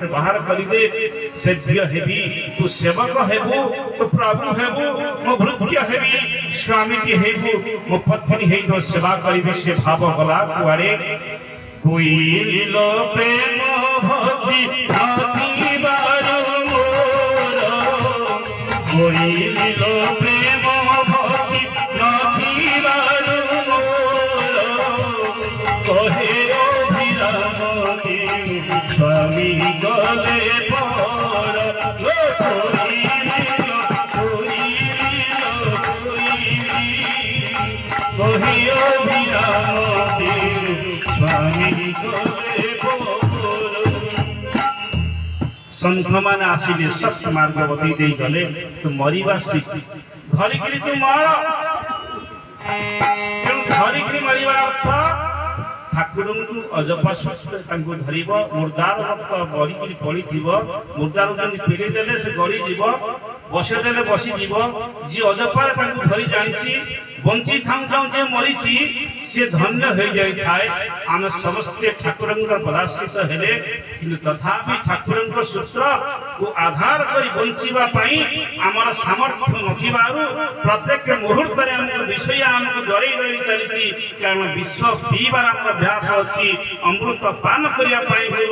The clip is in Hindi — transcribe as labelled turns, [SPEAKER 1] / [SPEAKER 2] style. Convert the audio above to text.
[SPEAKER 1] बाहर करिदे से प्रिय हेबी तू सेवक हेबू तो प्रभु हेबू मो भृत्य हेबी स्वामी जी हेबू मो पत्नी हे तो सेवा करिबे से भाव गला कुआरे कोई लीलो प्रेम भक्ति हाथी बारो मोर कोई लीलो प्रेम भक्ति हाथी बारो मोर कहे स्वामी गले संत मान आसिले सत्य मार्ग बतई दे गले तू मरिबा शिख धरिकी तू मर धरिकी मरिबा अर्थ ठाकुर को अजपा सूत्र धरब मुर्दार भक्त बड़ी पड़ी मुर्दार पेड़े देले से गड़ी जीव बसदेले बसी जीव जी अजपार धरी जानी बंची थाऊ थाऊ जे मरी सी धन्य हो जाए आम समस्ते ठाकुर पदाश्रित हेले कि तथापि ठाकुर सूत्र को आधार कर बंचीबा आमर सामर्थ्य नथिबारु प्रत्येक मुहूर्त विषय आमको डरई रही चली कारण विश्व पीबार अभ्यास अच्छी अमृत पान करने